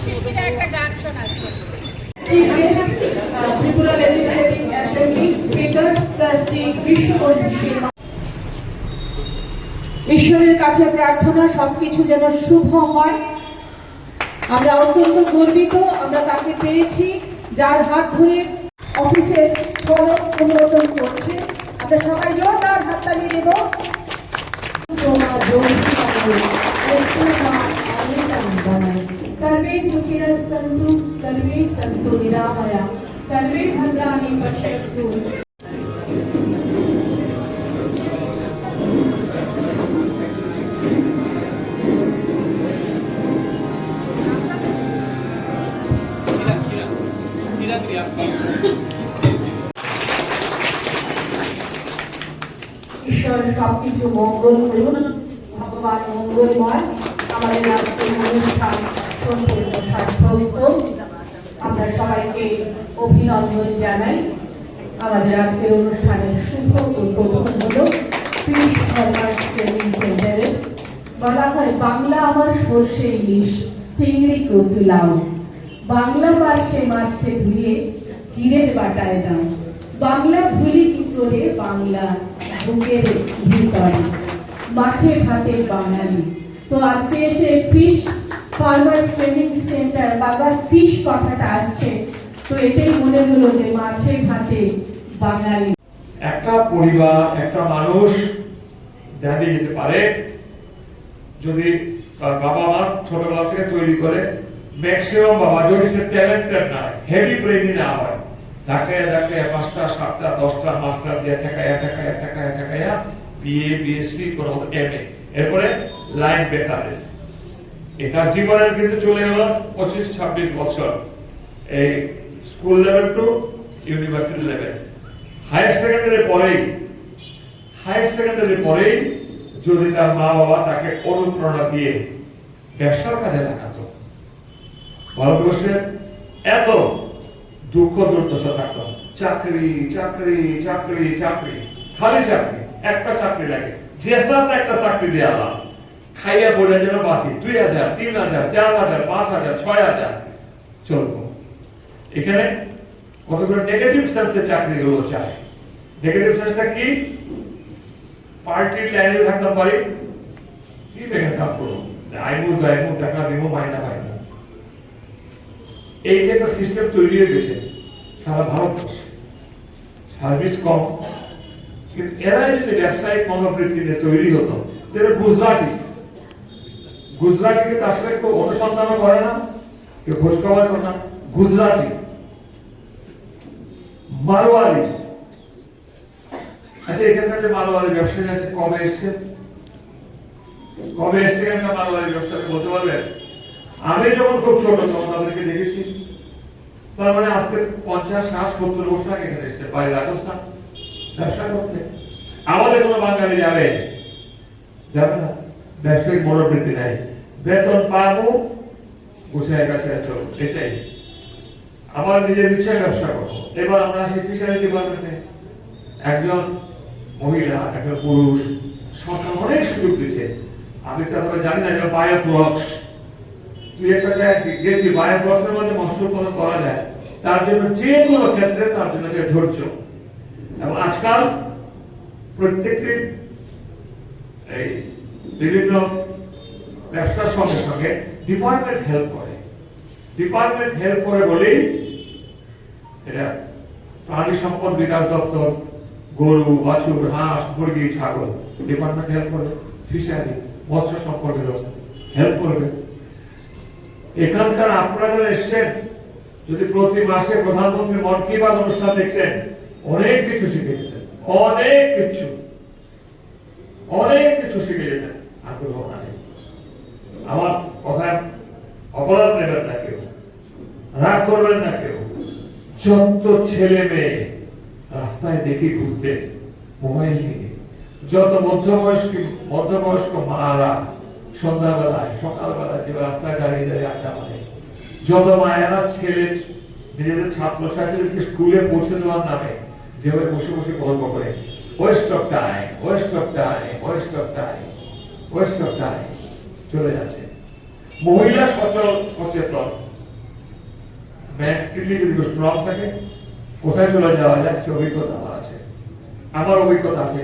শিল্পীরা একটা গান শোনাচ্ছে। Tripura legislative assembly speaker sir Shri Krishnabandhu Sharma. ঈশ্বরের কাছে প্রার্থনা সবকিছু যেন শুভ হয়। আমরা অত্যন্ত গর্বিত, আমরা তাকে পেয়েছি যার হাত ধরে অফিসের ফলক উন্মোচন করছে। আমরা সবাই জোরদার হাততালি দেব। सर्वे सुखिनः सन्तु सर्वे सन्तु निरामया सर्वे भद्राणि पश्यन्तु। ঈশ্বর সবকিছু মঙ্গল করুন, ভগবান মঙ্গলময়। আমাদের আজকের অনুষ্ঠান সম্পূর্ণ সার্থক হোক। আমরা সবাইকে অভিনন্দন জানাই। আমাদের আজকের অনুষ্ঠানের শুভ উদ্বোধন হলো কৃষ ফার্মার্স ট্রেনিং সেন্টারে। বলা হয় বাংলা আমার সর্ষে ইলিশ চিংড়ি কচু লাউ, বাংলা পার্শ্বে মাছকে ধুয়ে চিড়ের বাটায় দাও, বাংলা ভুলি কি করে বাংলা বুকের ভিতরে মাছে ভাতে বাঙালি। তো আজকে এসে ফিশ ফার্মার্স ট্রেনিং সেন্টার বাবার ফিশ কথাটা আসছে, তো এটাই মনে হলো যে মাছে ভাতে বাঙালি। একটা পরিবার একটা মানুষ দাঁড়িয়ে যেতে পারে যদি তার বাবা মা ছোটবেলা থেকে তৈরি করে। ম্যাক্সিমাম বাবা যদি সে ট্যালেন্টেড না হয়, হেভি ব্রেইনি না হয়, ঢাকে 5টা 7টা 10টা মাস্টার দিয়ে ঠেকাইয়া বিএ বিএসসি কোনো এমএ, এরপরে লাইন বেকারে এটা জীবনের কিন্তু চলে গেল 25-26 বছর। এই school level to university level, higher secondary পরেই যদি তার মা বাবা তাকে অনুপ্রেরণা দিয়ে ব্যবসার কাজে লাগাতো, ভারতবর্ষে এত দুঃখ দুর্দশা থাকতো, চাকরি চাকরি চাকরি চাকরি খালি চাকরি, একটা চাকরি লাগে, যে সাথে একটা চাকরি দিয়ে আলাম খাইয়া বলে যেন বাঁচি, 2000 3000 4000 5000 6000 চলবো। এখানে কতগুলো নেগেটিভ সেন্সে চাকরিগুলো চায়। নেগেটিভ সেন্সটা কি? পার্টির লাইনে থাকতে পারি, কি বেকার কাজ করবো, আইমু টাকা দিব মাইনা পাইনা, এই যে একটা সিস্টেম তৈরি হয়ে গেছে সারা ভারতবর্ষে। সার্ভিস কম, কিন্তু এরাই যদি ব্যবসায়িক মনোবৃত্তিতে তৈরি হতো, যেটা গুজরাটিকে তার সাথে একটু অনুসন্ধান করে না, কেউ খোঁজ খবর করে না। গুজরাটি, মারোয়ারি, আচ্ছা এখানকার যে মারোয়ারি ব্যবসায়ী আছে কবে এসছে এখানকার মারোয়ারি ব্যবসায়ী বলতে পারবেন? আমি যখন খুব ছোট তখন তাদেরকে দেখেছি, তার মানে আজকে 50 60 70 বছর আগে এখানে এসছে বাইরে রাজস্থান ব্যবসা করতে। আমাদের কোনো বাঙালি যাবে না, ব্যবসায়িক মনোবৃত্তি নাই, বেতন পাবো গুছায় গাছায় চলো, এটাই আমার নিজের ইচ্ছায় ব্যবসা করবো। এবার আমরা আসি ফিশারি ডিপার্টমেন্টে, একজন মহিলা একজন পুরুষ সরকার অনেক সুযোগ দিচ্ছে। আমি তো আপনারা জানি না যে বায়োফ্লক্স, তুই একটা গেছি বায়োফ্লক্সের মধ্যে মৎস্য উৎপাদন করা যায়, তার জন্য যে কোনো ক্ষেত্রে তার জন্য ধৈর্য। এবং আজকাল প্রত্যেকটি এই বিভিন্ন ব্যবসার সঙ্গে সঙ্গে ডিপার্টমেন্ট হেল্প করে বলেই এটা প্রাণী সম্পদ বিকাশ দপ্তর, গরু বাছুর হাঁস মুরগি ছাগল ডিপার্টমেন্ট হেল্প করবে, ফিশারি মৎস্য সম্পর্কে হেল্প করবে। এখানকার আপনারা যারা এসছেন, যদি প্রতি মাসে প্রধানমন্ত্রী মন কি বাত অনুষ্ঠান দেখতেন, অনেক কিছু শিখে যেতেন, অনেক কিছু শিখে যেতেন। আগ্রহ নাই, আমার কথায় অপরাধ নেবেন না কেউ, রাগ করবেন না কেউ। যত ছেলে মেয়ে রাস্তায় দেখি ঘুরতে মোবাইল নিয়ে, যত মধ্যবয়স্ক মারা সন্ধ্যাবেলায় সকালবেলায় যে রাস্তায় দাঁড়িয়ে আড্ডা মারে, যত মায়েরা ছেলে নিজেদের ছাত্রছাত্রীদেরকে স্কুলে পৌঁছে দেওয়ার নামে যেভাবে বসে বসে গল্প করে, ওয়েস্ট অফ টাইম চলে যাচ্ছে। মহিলা সচেতন মেন্টালি যদি স্ট্রং থাকে কোথায় চলে যাওয়া যায় সে অভিজ্ঞতা আমার আছে, আমার অভিজ্ঞতা আছে,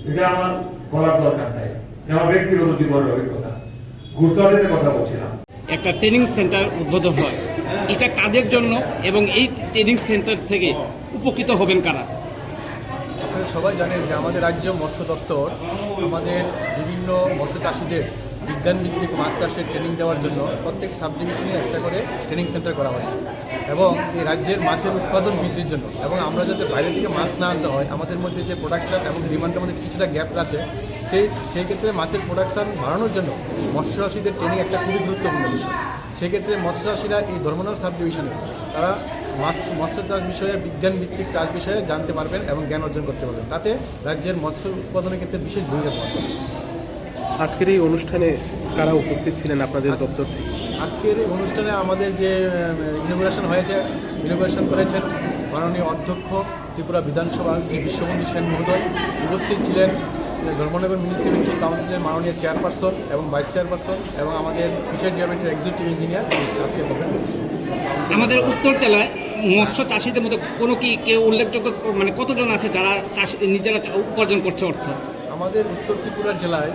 এটা আমার বলার দরকার নাই, এটা আমার ব্যক্তিগত জীবনের অভিজ্ঞতা। গুজরাটের কথা বলছিলাম, একটা ট্রেনিং সেন্টার উদ্বোধন হয়, এটা কাদের জন্য এবং এই ট্রেনিং সেন্টার থেকে উপকৃত হবেন কারা? আপনারা সবাই জানেন যে আমাদের রাজ্য মৎস্য দপ্তর আমাদের বিভিন্ন মৎস্য চাষিদের বিজ্ঞানভিত্তিক মাছ চাষের ট্রেনিং দেওয়ার জন্য প্রত্যেক সাব ডিভিশনে একটা করে ট্রেনিং সেন্টার করা হয়েছে এবং এই রাজ্যের মাছের উৎপাদন বৃদ্ধির জন্য এবং আমরা যাতে বাইরে থেকে মাছ না আনতে হয়, আমাদের মধ্যে যে প্রোডাকশন এবং ডিমান্ডের মধ্যে কিছুটা গ্যাপ আছে, সেই ক্ষেত্রে মাছের প্রোডাকশন বাড়ানোর জন্য মৎস্য চাষিদের ট্রেনিং একটা খুবই গুরুত্বপূর্ণ বিষয়। সেক্ষেত্রে মৎস্য চাষিরা এই ধর্মনগর সাব ডিভিশনে তারা মৎস্য চাষ বিষয়ে বিজ্ঞানভিত্তিক চাষ বিষয়ে জানতে পারবেন এবং জ্ঞান অর্জন করতে পারবেন, তাতে রাজ্যের মৎস্য উৎপাদনের ক্ষেত্রে বিশেষ ভূমিকা পালন করবে। আজকের এই অনুষ্ঠানে কারা উপস্থিত ছিলেন আপনাদের দপ্তর থেকে? আজকের এই অনুষ্ঠানে আমাদের যে ইনোগ্রেশন হয়েছে, ইনোগ্রেশন করেছেন মাননীয় অধ্যক্ষ ত্রিপুরা বিধানসভা শ্রী বিশ্ববন্ধু সেন মহোদয়। উপস্থিত ছিলেন ধর্মনগর মিউনিসিপ্যালিটি কাউন্সিলের মাননীয় চেয়ারপারসন এবং ভাইস চেয়ারপারসন এবং আমাদের ফিশারি ডিপার্টমেন্টের এক্সিকিউটিভ ইঞ্জিনিয়ার আজকে আমাদের উত্তর জেলায় মৎস্য চাষিদের মধ্যে কোনো কি কেউ উল্লেখযোগ্য মানে কতজন আছে যারা চাষ নিজেরা উপার্জন করছে অর্থ? আমাদের উত্তর ত্রিপুরা জেলায়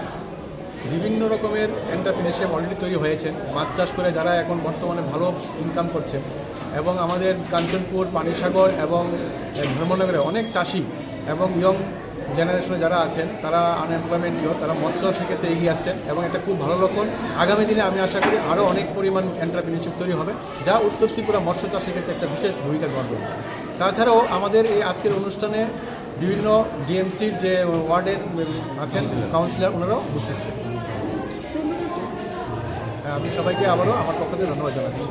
বিভিন্ন রকমের এন্টারপ্রেনারশিপ অলরেডি তৈরি হয়েছে, মাছ চাষ করে যারা এখন বর্তমানে ভালো ইনকাম করছে এবং আমাদের কাঞ্চনপুর, পানিসাগর এবং ধর্মনগরে অনেক চাষি এবং ইয়ং জেনারেশনে যারা আছেন তারা আনএমপ্লয়মেন্ট তারা মৎস্য সেক্ষেত্রে এগিয়ে আসছেন এবং এটা খুব ভালো লক্ষণ। আগামী দিনে আমি আশা করি আরও অনেক পরিমাণ এন্টারপ্রেনারশিপ তৈরি হবে, যা উত্তর ত্রিপুরা মৎস্য চাষের ক্ষেত্রে একটা বিশেষ ভূমিকা গ্রহণ করবে। তাছাড়াও আমাদের এই আজকের অনুষ্ঠানে বিভিন্ন ডিএমসির যে ওয়ার্ডের আছেন কাউন্সিলর ওনারাও উপস্থিত ছিলেন। আমি সবাইকে আবারও আমার পক্ষ থেকে ধন্যবাদ জানাচ্ছি।